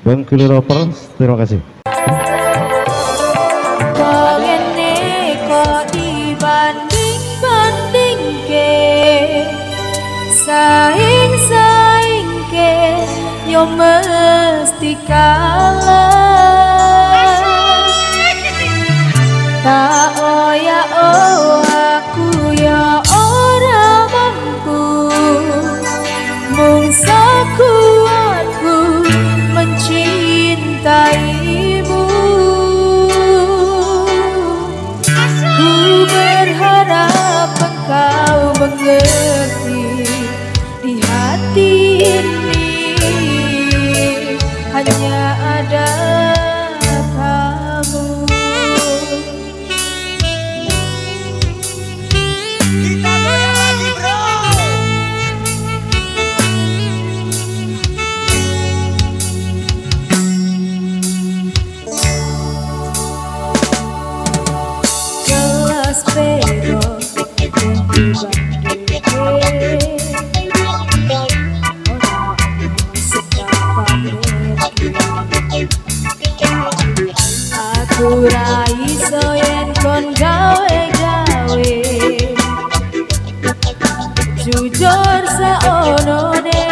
Bengkulu Rovers, terima kasih. Kogene kok dibanding-banding ke, saing-saing ke, yo mesti kalah. Tak oya aku ya ora mampu, mung sakuatku mencintaimu. Ku berharap engkau mengerti, di hati ini hanya ada kamu. Kita goyang lagi bro. Kelas bego aku ra iso yen kon gawe-gawe, jujur saonone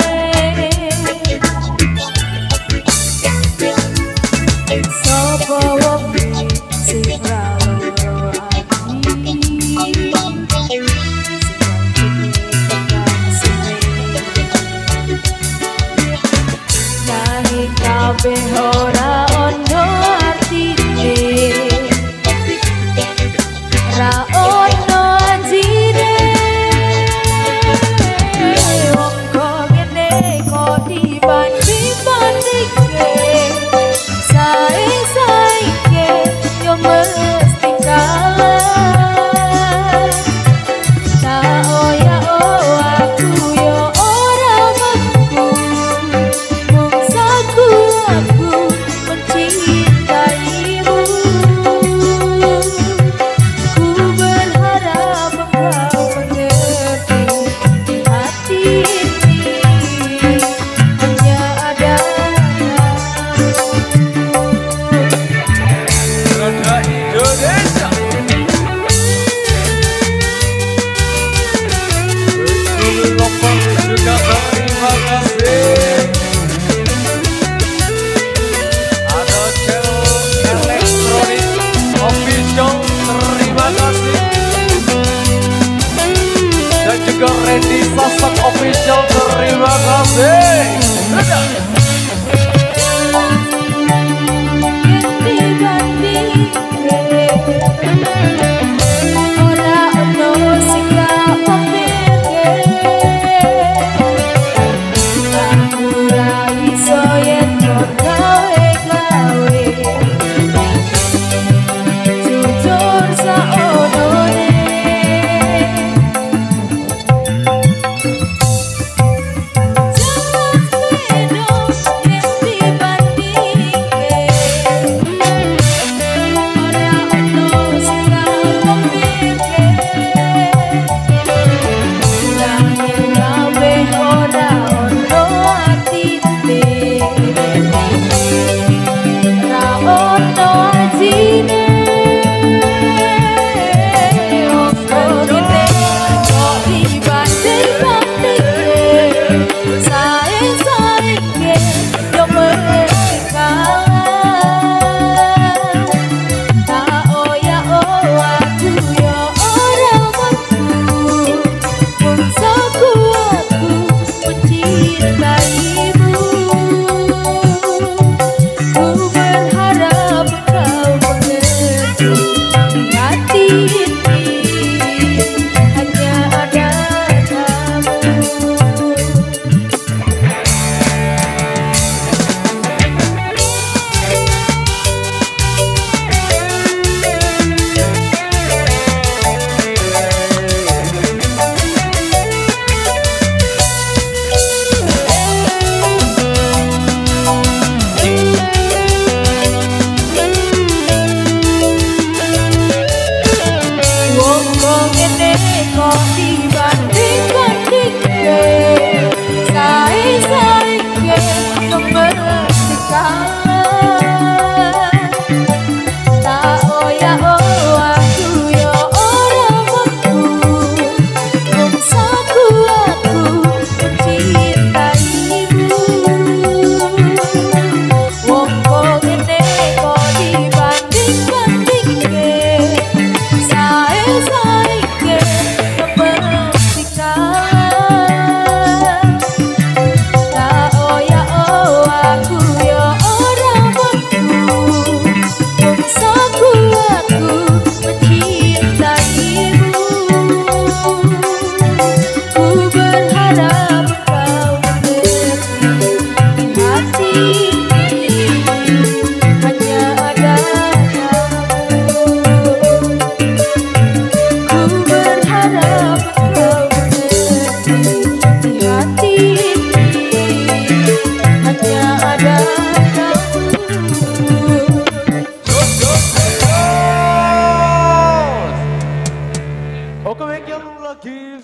sapa wong sing ra loro ati, nanging kabeh ora ono artine, ra ono anjine. Wong kok ngene kok dibanding-bandingke, sae-saeke yo mesti kalah. Tak oya aku yo ora mampu, mung sakuatku mencintaimu. Ku berharap engkau mengerti, di hati ini hanya ada Roda Indonesia. Bengkulu Rovers juga terima kasih. Ada channel elektronik official, terima kasih. Dan juga Randy Sosok official, terima kasih. Dadah. ora ono sing gak pamilke, aku ra iso yen kok gawe-gawe, jujur saonone jangan Oke, yang lagi